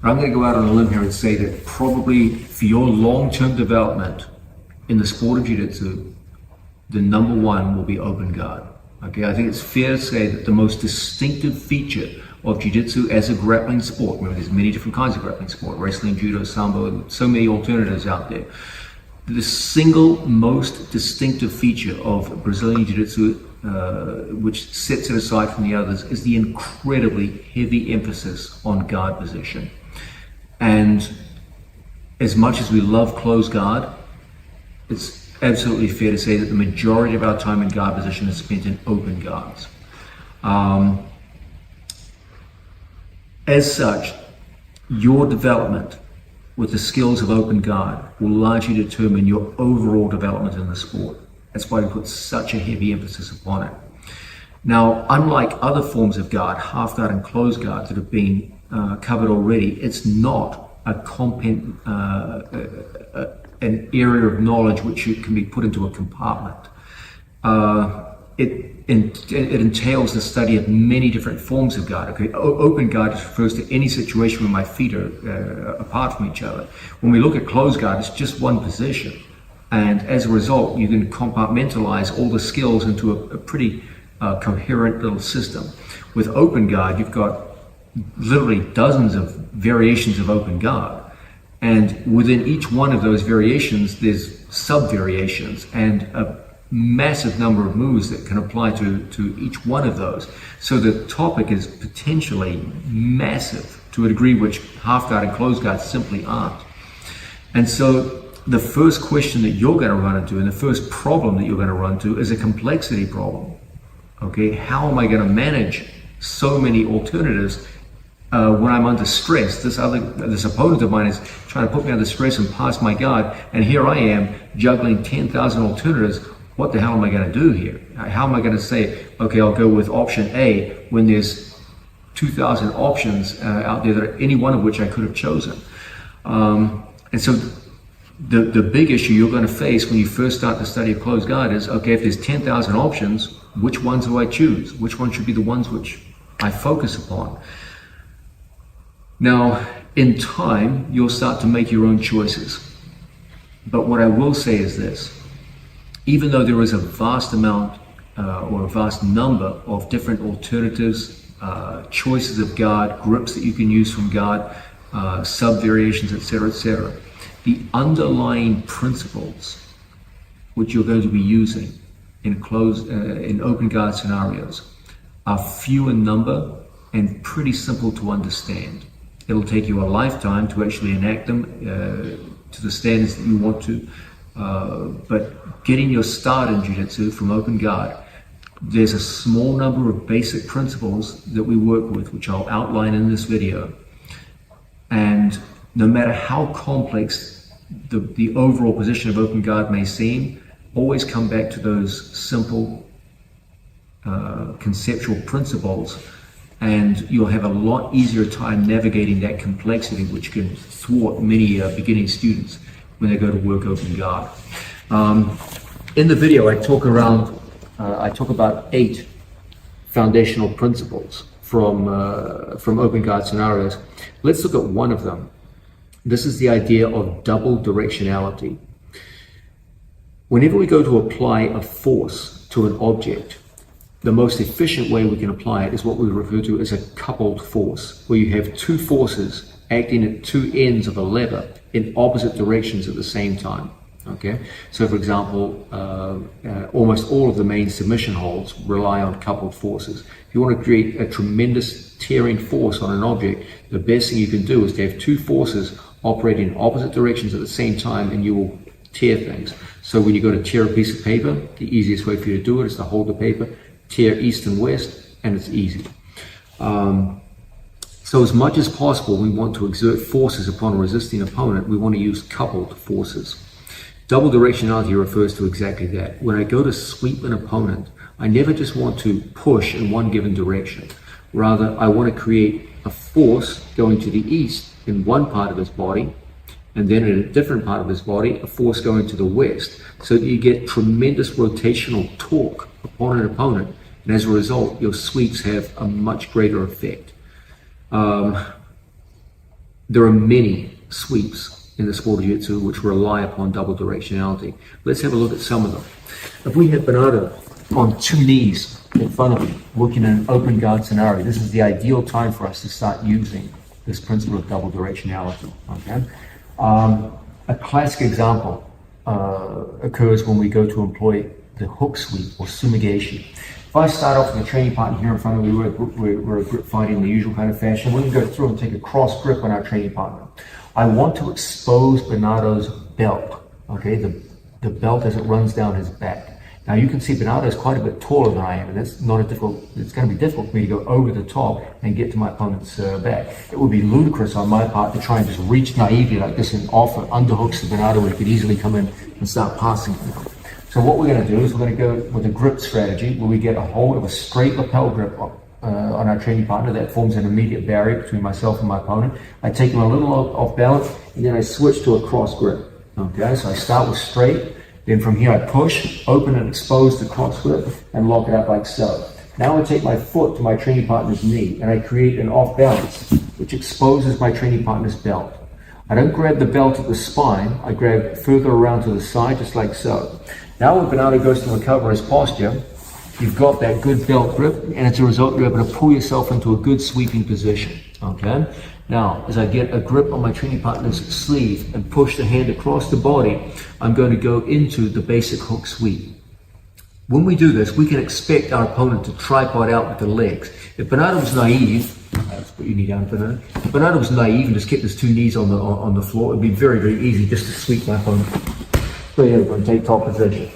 But I'm going to go out on a limb here and say that probably for your long-term development in the sport of Jiu-Jitsu, the number one will be open guard. Okay, I think it's fair to say that the most distinctive feature of Jiu-Jitsu as a grappling sport, remember there's many different kinds of grappling sport, wrestling, judo, sambo, so many alternatives out there. The single most distinctive feature of Brazilian Jiu-Jitsu, which sets it aside from the others, is the incredibly heavy emphasis on guard position. And as much as we love closed guard, it's absolutely fair to say that the majority of our time in guard position is spent in open guards. As such, your development with the skills of open guard will largely determine your overall development in the sport. That's why we put such a heavy emphasis upon it. Now, unlike other forms of guard, half guard and closed guard that have been covered already, it's not an area of knowledge which can be put into a compartment. It entails the study of many different forms of guard. Okay, open guard refers to any situation where my feet are apart from each other. When we look at closed guard, it's just one position, and as a result, you can compartmentalize all the skills into a pretty coherent little system. With open guard, you've got literally dozens of variations of open guard, and within each one of those variations, there's sub-variations and a massive number of moves that can apply to each one of those. So the topic is potentially massive to a degree which half guard and closed guard simply aren't. And so the first question that you're going to run into and the first problem that you're going to run into is a complexity problem. Okay, how am I going to manage so many alternatives when I'm under stress? This opponent of mine is trying to put me under stress and pass my guard, and here I am juggling 10,000 alternatives. What the hell am I going to do here? How am I going to say, okay, I'll go with option A when there's 2,000 options out there, that any one of which I could have chosen? And so the big issue you're going to face when you first start the study of closed guard is, okay, if there's 10,000 options, which ones do I choose? Which ones should be the ones which I focus upon? Now, in time, you'll start to make your own choices. But what I will say is this: even though there is a vast amount or a vast number of different alternatives, choices of guard, grips that you can use from guard, sub-variations, etc., the underlying principles which you're going to be using in open guard scenarios are few in number and pretty simple to understand. It'll take you a lifetime to actually enact them to the standards that you want to. But getting your start in Jiu-Jitsu from open guard, there's a small number of basic principles that we work with, which I'll outline in this video. And no matter how complex the overall position of open guard may seem, always come back to those simple conceptual principles, and you'll have a lot easier time navigating that complexity, which can thwart many beginning students when they go to work open guard. In the video, I talk about 8 foundational principles from open guard scenarios. Let's look at one of them. This is the idea of double directionality. Whenever we go to apply a force to an object, the most efficient way we can apply it is what we refer to as a coupled force, where you have 2 forces acting at 2 ends of a lever in opposite directions at the same time. Okay, so for example, almost all of the main submission holds rely on coupled forces. If you want to create a tremendous tearing force on an object, the best thing you can do is to have 2 forces operating in opposite directions at the same time, and you will tear things. So when you go to tear a piece of paper, the easiest way for you to do it is to hold the paper, tear east and west, and it's easy. So as much as possible, we want to exert forces upon a resisting opponent. We want to use coupled forces. Double directionality refers to exactly that. When I go to sweep an opponent, I never just want to push in one given direction. Rather, I want to create a force going to the east in one part of his body, and then in a different part of his body, a force going to the west, so that you get tremendous rotational torque upon an opponent, and as a result, your sweeps have a much greater effect. There are many sweeps in the sport of Jitsu which rely upon double directionality. Let's have a look at some of them. If we have Bernardo on 2 knees in front of him, working in an open guard scenario, this is the ideal time for us to start using this principle of double directionality. Okay? A classic example occurs when we go to employ the hook sweep or Sumi Gaeshi. If I start off with a training partner here in front of me, we're grip fighting in the usual kind of fashion. We're going to go through and take a cross grip on our training partner. I want to expose Bernardo's belt, okay, the belt as it runs down his back. Now you can see Bernardo is quite a bit taller than I am, and that's not it's going to be difficult for me to go over the top and get to my opponent's back. It would be ludicrous on my part to try and just reach naively like this and offer underhooks to Bernardo where he could easily come in and start passing. So what we're going to do is we're going to go with a grip strategy where we get a hold of a straight lapel grip on our training partner. That forms an immediate barrier between myself and my opponent. I take him a little off balance, and then I switch to a cross grip. Okay, so I start with straight, then from here I push, open and expose the cross grip, and lock it up like so. Now I take my foot to my training partner's knee, and I create an off balance, which exposes my training partner's belt. I don't grab the belt at the spine, I grab further around to the side, just like so. Now when Bernardo goes to recover his posture, you've got that good belt grip, and as a result, you're able to pull yourself into a good sweeping position, okay? Now, as I get a grip on my training partner's sleeve and push the hand across the body, I'm going to go into the basic hook sweep. When we do this, we can expect our opponent to tripod out with the legs. If Bernardo was naive, let's put your knee down, Bernardo. If Bernardo was naive and just kept his 2 knees on the floor, it'd be very, very easy just to sweep my opponent. So yeah, we're going to take top position.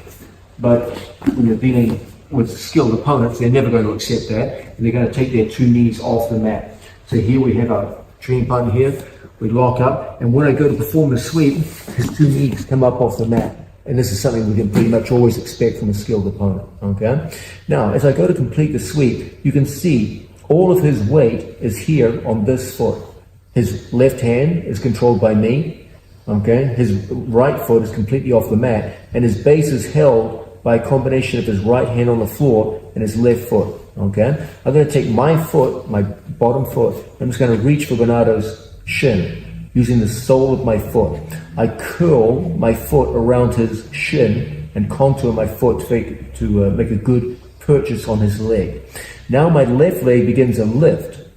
But when you're dealing with skilled opponents, they're never going to accept that, and they're going to take their 2 knees off the mat. So here we have our training partner here, we lock up, and when I go to perform the sweep, his 2 knees come up off the mat. And this is something we can pretty much always expect from a skilled opponent, okay? Now, as I go to complete the sweep, you can see all of his weight is here on this foot. His left hand is controlled by me, okay? His right foot is completely off the mat, and his base is held by a combination of his right hand on the floor and his left foot, okay? I'm going to take my foot, my bottom foot, I'm just going to reach for Bernardo's shin using the sole of my foot. I curl my foot around his shin and contour my foot to make a good purchase on his leg. Now my left leg begins a lift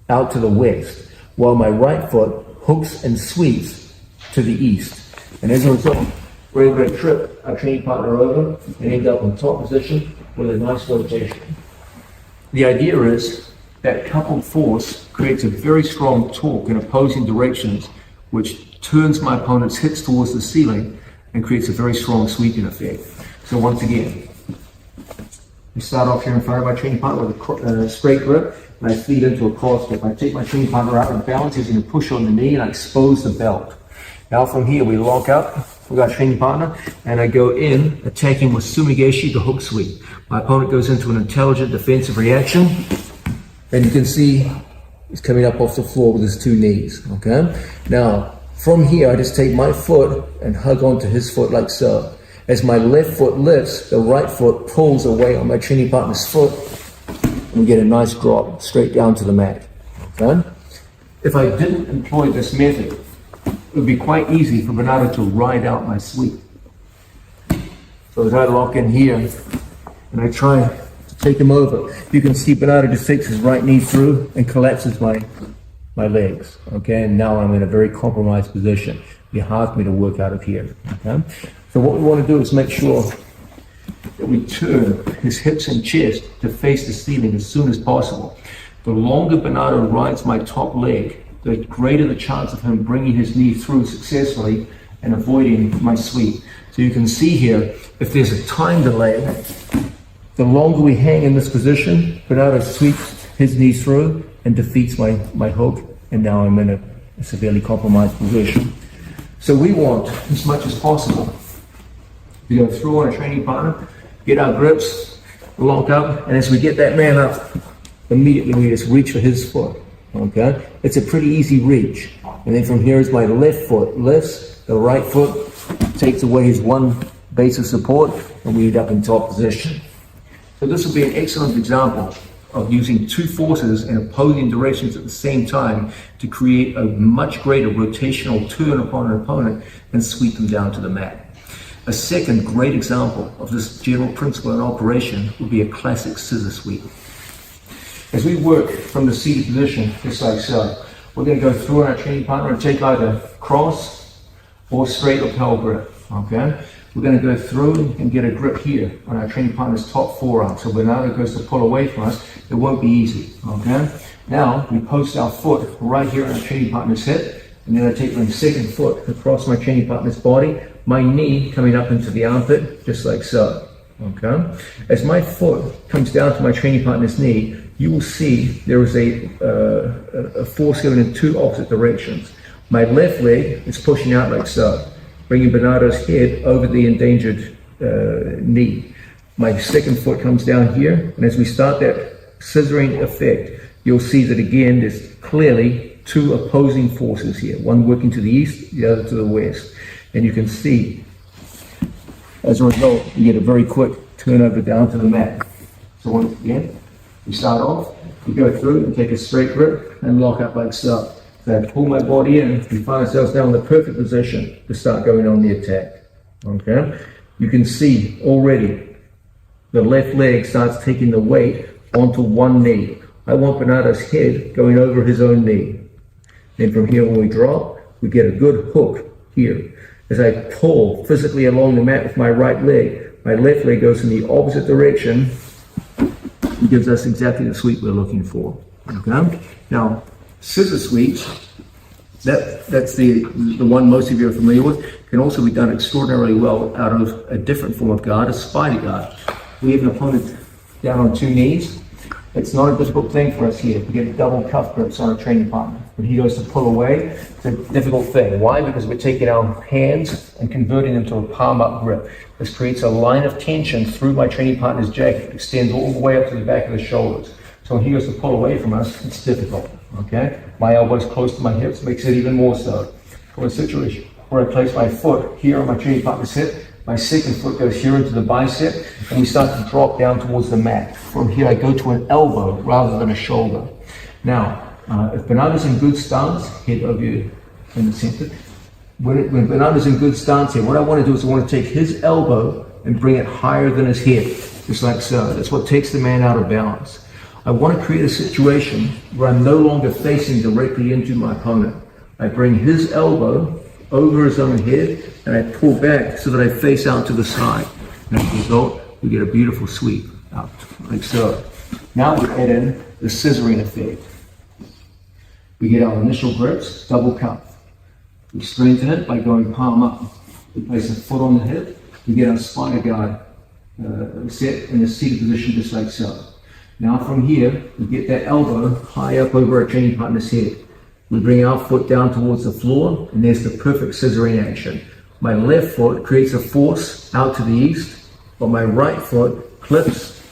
out to the west, while my right foot hooks and sweeps to the east. And as a result, we're able to trip our training partner over and end up in top position with a nice rotation. The idea is that coupled force creates a very strong torque in opposing directions, which turns my opponent's hips towards the ceiling and creates a very strong sweeping effect. So once again, we start off here in front of my training partner with a straight grip, and I feed into a cross grip. I take my training partner out and balance, he's going to push on the knee, and I expose the belt. Now from here, we lock up with our training partner, and I go in, attacking with Sumi Gaeshi, the hook sweep. My opponent goes into an intelligent defensive reaction, and you can see he's coming up off the floor with his 2 knees, okay? Now, from here, I just take my foot and hug onto his foot like so. As my left foot lifts, the right foot pulls away on my training partner's foot, and we get a nice drop straight down to the mat, okay? If I didn't employ this method, it would be quite easy for Bernardo to ride out my sweep. So as I lock in here, and I try to take him over, you can see Bernardo just takes his right knee through and collapses my legs, okay? And now I'm in a very compromised position. It'd be hard for me to work out of here, okay? So what we want to do is make sure that we turn his hips and chest to face the ceiling as soon as possible. The longer Bernardo rides my top leg, the greater the chance of him bringing his knee through successfully and avoiding my sweep. So you can see here, if there's a time delay, the longer we hang in this position, Bernardo sweeps his knee through and defeats my hook, and now I'm in a severely compromised position. So we want, as much as possible, to go through on a training partner, get our grips, lock up, and as we get that man up, immediately we just reach for his foot, okay? It's a pretty easy reach. And then from here is my left foot lifts, the right foot takes away his one base of support, and we end up in top position. So this will be an excellent example of using two forces in opposing directions at the same time to create a much greater rotational turn upon an opponent and sweep them down to the mat. A second great example of this general principle in operation would be a classic scissor sweep. As we work from the seated position, just like so, we're going to go through on our training partner and take either cross or straight lapel grip, okay? We're going to go through and get a grip here on our training partner's top forearm. So when Bernardo goes to pull away from us, it won't be easy, okay? Now, we post our foot right here on our training partner's hip, and then I take my second foot across my training partner's body, my knee coming up into the armpit, just like so, okay? As my foot comes down to my training partner's knee, you will see there is a force given in two opposite directions. My left leg is pushing out like so, bringing Bernardo's head over the endangered knee. My second foot comes down here, and as we start that scissoring effect, you'll see that again, there's clearly two opposing forces here, one working to the east, the other to the west. And you can see, as a result, you get a very quick turnover down to the mat. So once again, we start off, we go through and take a straight grip and lock up like so. So I pull my body in, we find ourselves now in the perfect position to start going on the attack, okay? You can see already the left leg starts taking the weight onto one knee. I want Bernardo's head going over his own knee. Then from here when we drop, we get a good hook here. As I pull physically along the mat with my right leg, my left leg goes in the opposite direction and gives us exactly the sweep we're looking for, okay? Now, scissor sweeps, that's the one most of you are familiar with, can also be done extraordinarily well out of a different form of guard, a spider guard. We have an opponent down on two knees. It's not a difficult thing for us here. We get double cuff grips on a training partner. When he goes to pull away, it's a difficult thing. Why? Because we're taking our hands and converting them to a palm up grip. This creates a line of tension through my training partner's jacket, extends all the way up to the back of the shoulders. So when he goes to pull away from us, it's difficult, okay? My elbow's close to my hips, makes it even more so. For a situation where I place my foot here on my training partner's hip, my second foot goes here into the bicep, and we start to drop down towards the mat. From here, I go to an elbow rather than a shoulder. Now, if Bernardo's in good stance, head over you in the center. When Bernardo's in good stance here, what I want to do is I want to take his elbow and bring it higher than his head, just like so. That's what takes the man out of balance. I want to create a situation where I'm no longer facing directly into my opponent. I bring his elbow over his own head, and I pull back so that I face out to the side. And as a result, we get a beautiful sweep out, like so. Now we add in the scissoring effect. We get our initial grips, double cuff. We strengthen it by going palm up. We place a foot on the hip. We get our spider guard set in a seated position just like so. Now from here, we get that elbow high up over our training partner's head. We bring our foot down towards the floor, and there's the perfect scissoring action. My left foot creates a force out to the east, but my right foot clips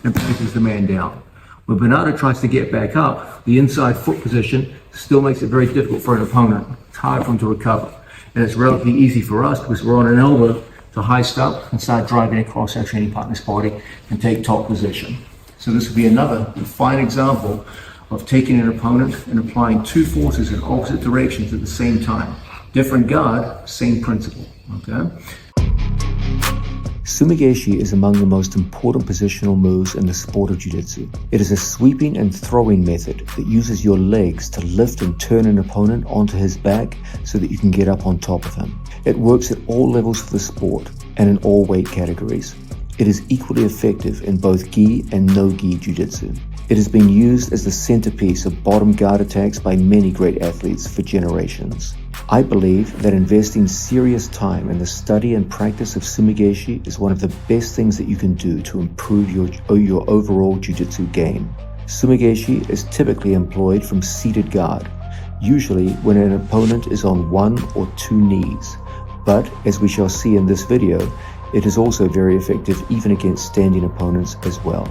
and places the man down. When Bernardo tries to get back up, the inside foot position still makes it very difficult for an opponent. It's hard for him to recover. And it's relatively easy for us because we're on an elbow to heist up and start driving across our training partner's body and take top position. So this would be another fine example of taking an opponent and applying two forces in opposite directions at the same time. Different guard, same principle, okay? Sumi Gaeshi is among the most important positional moves in the sport of Jiu-Jitsu. It is a sweeping and throwing method that uses your legs to lift and turn an opponent onto his back so that you can get up on top of him. It works at all levels of the sport and in all weight categories. It is equally effective in both gi and no-gi Jiu-Jitsu. It has been used as the centerpiece of bottom guard attacks by many great athletes for generations. I believe that investing serious time in the study and practice of Sumi Gaeshi is one of the best things that you can do to improve your overall Jiu-Jitsu game. Sumi Gaeshi is typically employed from seated guard, usually when an opponent is on one or two knees. But, as we shall see in this video, it is also very effective even against standing opponents as well.